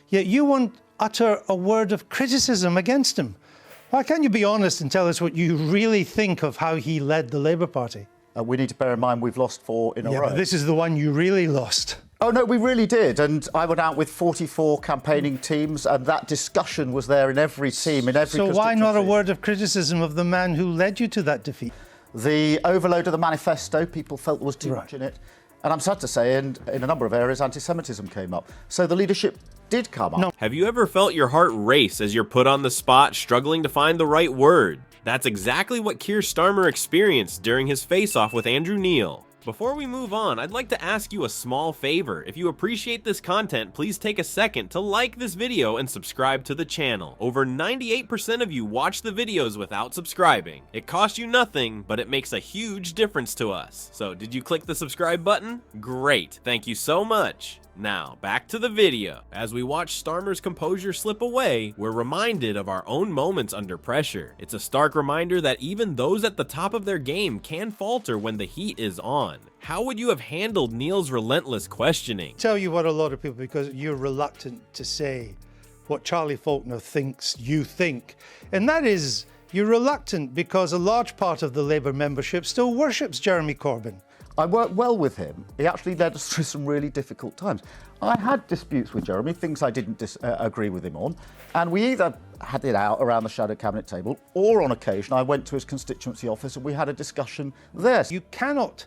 yet you won't utter a word of criticism against him. Why can't you be honest and tell us what you really think of how he led the Labour Party? We need to bear in mind we've lost 4 in a row. But this is the one you really lost. Oh, no, we really did. And I went out with 44 campaigning teams, and that discussion was there in every team, in every So why not a constituency. word of criticism of the man who led you to that defeat? The overload of the manifesto, people felt there was too much in it. And I'm sad to say, in a number of areas, anti-Semitism came up. So the leadership did come up. No. Have you ever felt your heart race as you're put on the spot, struggling to find the right word? That's exactly what Keir Starmer experienced during his face-off with Andrew Neil. Before we move on, I'd like to ask you a small favor. If you appreciate this content, please take a second to like this video and subscribe to the channel. Over 98% of you watch the videos without subscribing. It costs you nothing, but it makes a huge difference to us. So did you click the subscribe button? Great, thank you so much. Now, back to the video. As we watch Starmer's composure slip away, we're reminded of our own moments under pressure. It's a stark reminder that even those at the top of their game can falter when the heat is on. How would you have handled Neil's relentless questioning? Tell you what a lot of people, because you're reluctant to say what Charlie Faulkner thinks you think. And that is, you're reluctant because a large part of the Labour membership still worships Jeremy Corbyn. I worked well with him. He actually led us through some really difficult times. I had disputes with Jeremy, things I didn't agree with him on, and we either had it out around the shadow cabinet table, or on occasion I went to his constituency office and we had a discussion there. You cannot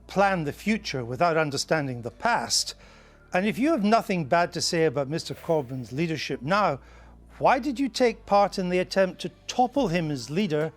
plan the future without understanding the past. And if you have nothing bad to say about Mr. Corbyn's leadership now, why did you take part in the attempt to topple him as leader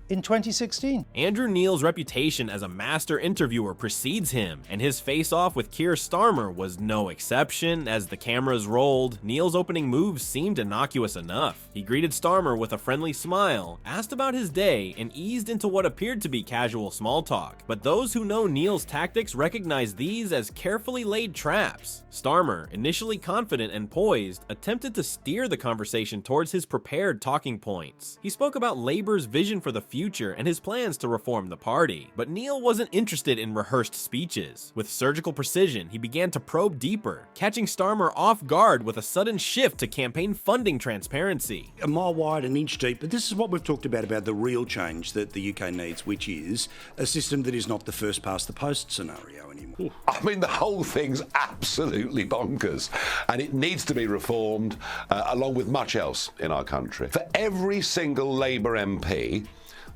in 2016? Andrew Neil's reputation as a master interviewer precedes him, and his face-off with Keir Starmer was no exception. As the cameras rolled, Neil's opening moves seemed innocuous enough. He greeted Starmer with a friendly smile, asked about his day, and eased into what appeared to be casual small talk. But those who know Neil's tactics recognize these as carefully laid traps. Starmer, initially confident and poised, attempted to steer the conversation towards his prepared talking points. He spoke about Labour's vision for the future and his plans to reform the party. But Neil wasn't interested in rehearsed speeches. With surgical precision, he began to probe deeper, catching Starmer off guard with a sudden shift to campaign funding transparency. A mile wide, an inch deep, but this is what we've talked about the real change that the UK needs, which is a system that is not the first past the post scenario anymore. I mean, the whole thing's absolutely bonkers, and it needs to be reformed along with much else in our country. For every single Labour MP,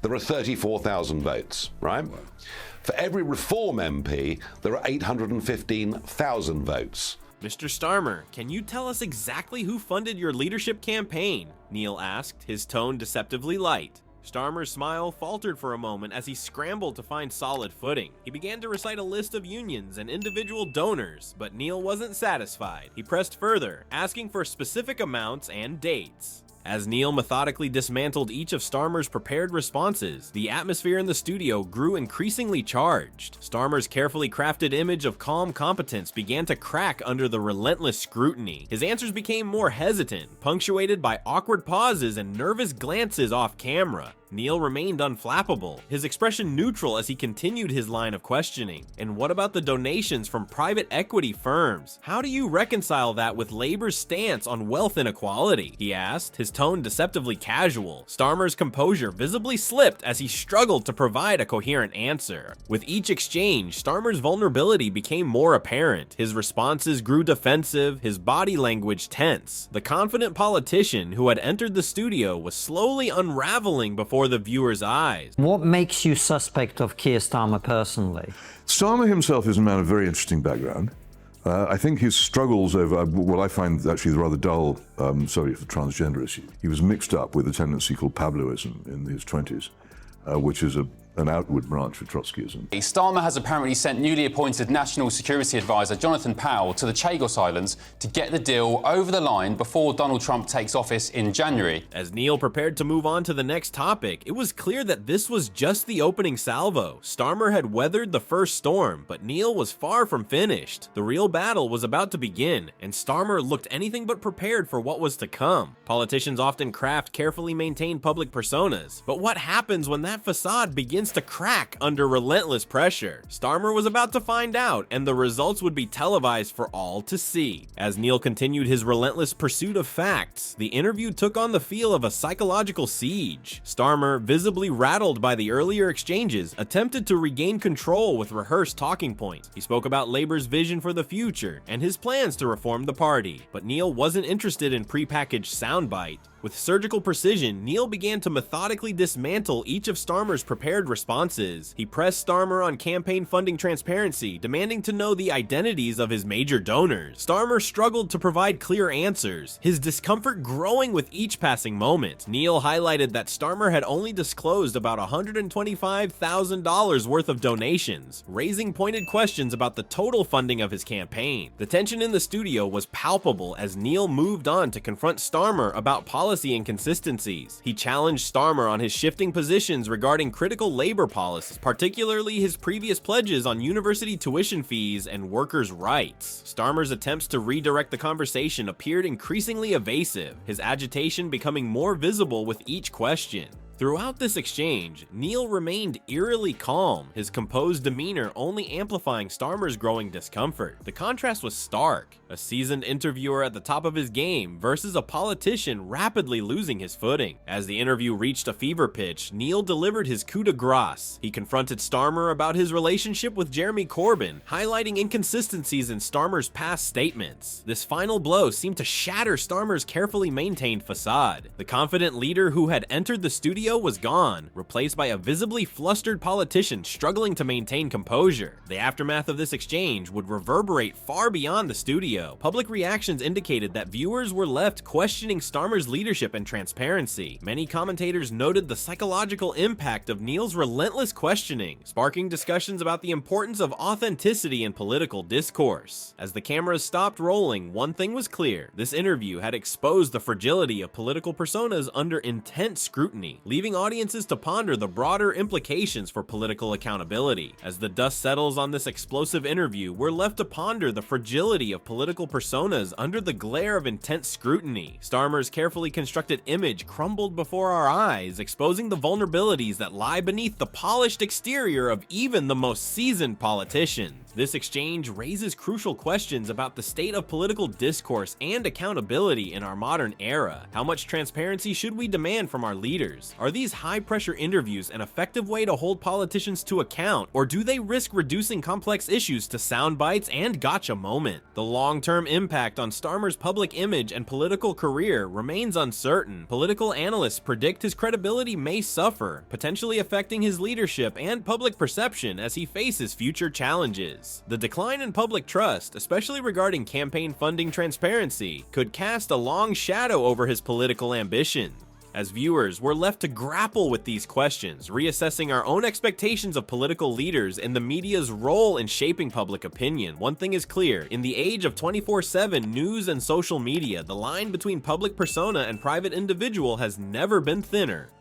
there are 34,000 votes, right? For every Reform MP, there are 815,000 votes. Mr. Starmer, can you tell us exactly who funded your leadership campaign? Neil asked, his tone deceptively light. Starmer's smile faltered for a moment as he scrambled to find solid footing. He began to recite a list of unions and individual donors, but Neil wasn't satisfied. He pressed further, asking for specific amounts and dates. As Neil methodically dismantled each of Starmer's prepared responses, the atmosphere in the studio grew increasingly charged. Starmer's carefully crafted image of calm competence began to crack under the relentless scrutiny. His answers became more hesitant, punctuated by awkward pauses and nervous glances off camera. Neil remained unflappable, his expression neutral as he continued his line of questioning. And what about the donations from private equity firms? How do you reconcile that with Labour's stance on wealth inequality? He asked, his tone deceptively casual. Starmer's composure visibly slipped as he struggled to provide a coherent answer. With each exchange, Starmer's vulnerability became more apparent. His responses grew defensive, his body language tense. The confident politician who had entered the studio was slowly unraveling before the viewer's eyes. What makes you suspect of Keir Starmer personally? Starmer himself is a man of very interesting background. I think his struggles over what I find actually the rather dull subject of the transgender issue. He was mixed up with a tendency called Pabloism in his 20s, which is an outward branch of Trotskyism. Starmer has apparently sent newly appointed National Security Advisor Jonathan Powell to the Chagos Islands to get the deal over the line before Donald Trump takes office in January. As Neil prepared to move on to the next topic, it was clear that this was just the opening salvo. Starmer had weathered the first storm, but Neil was far from finished. The real battle was about to begin, and Starmer looked anything but prepared for what was to come. Politicians often craft carefully maintained public personas, but what happens when that facade begins begins to crack under relentless pressure. Starmer was about to find out, and the results would be televised for all to see. As Neil continued his relentless pursuit of facts, the interview took on the feel of a psychological siege. Starmer, visibly rattled by the earlier exchanges, attempted to regain control with rehearsed talking points. He spoke about Labour's vision for the future and his plans to reform the party, but Neil wasn't interested in prepackaged soundbite. With surgical precision, Neil began to methodically dismantle each of Starmer's prepared responses. He pressed Starmer on campaign funding transparency, demanding to know the identities of his major donors. Starmer struggled to provide clear answers, his discomfort growing with each passing moment. Neil highlighted that Starmer had only disclosed about $125,000 worth of donations, raising pointed questions about the total funding of his campaign. The tension in the studio was palpable as Neil moved on to confront Starmer about policy inconsistencies. He challenged Starmer on his shifting positions regarding critical labor policies, particularly his previous pledges on university tuition fees and workers' rights. Starmer's attempts to redirect the conversation appeared increasingly evasive, his agitation becoming more visible with each question. Throughout this exchange, Neil remained eerily calm, his composed demeanor only amplifying Starmer's growing discomfort. The contrast was stark, a seasoned interviewer at the top of his game versus a politician rapidly losing his footing. As the interview reached a fever pitch, Neil delivered his coup de grace. He confronted Starmer about his relationship with Jeremy Corbyn, highlighting inconsistencies in Starmer's past statements. This final blow seemed to shatter Starmer's carefully maintained facade. The confident leader who had entered the studio was gone, replaced by a visibly flustered politician struggling to maintain composure. The aftermath of this exchange would reverberate far beyond the studio. Public reactions indicated that viewers were left questioning Starmer's leadership and transparency. Many commentators noted the psychological impact of Neil's relentless questioning, sparking discussions about the importance of authenticity in political discourse. As the cameras stopped rolling, one thing was clear: this interview had exposed the fragility of political personas under intense scrutiny, leaving audiences to ponder the broader implications for political accountability. As the dust settles on this explosive interview, we're left to ponder the fragility of political personas under the glare of intense scrutiny. Starmer's carefully constructed image crumbled before our eyes, exposing the vulnerabilities that lie beneath the polished exterior of even the most seasoned politicians. This exchange raises crucial questions about the state of political discourse and accountability in our modern era. How much transparency should we demand from our leaders? Are these high-pressure interviews an effective way to hold politicians to account, or do they risk reducing complex issues to sound bites and gotcha moment? The long-term impact on Starmer's public image and political career remains uncertain. Political analysts predict his credibility may suffer, potentially affecting his leadership and public perception as he faces future challenges. The decline in public trust, especially regarding campaign funding transparency, could cast a long shadow over his political ambition. As viewers, we're left to grapple with these questions, reassessing our own expectations of political leaders and the media's role in shaping public opinion. One thing is clear: in the age of 24/7 news and social media, the line between public persona and private individual has never been thinner.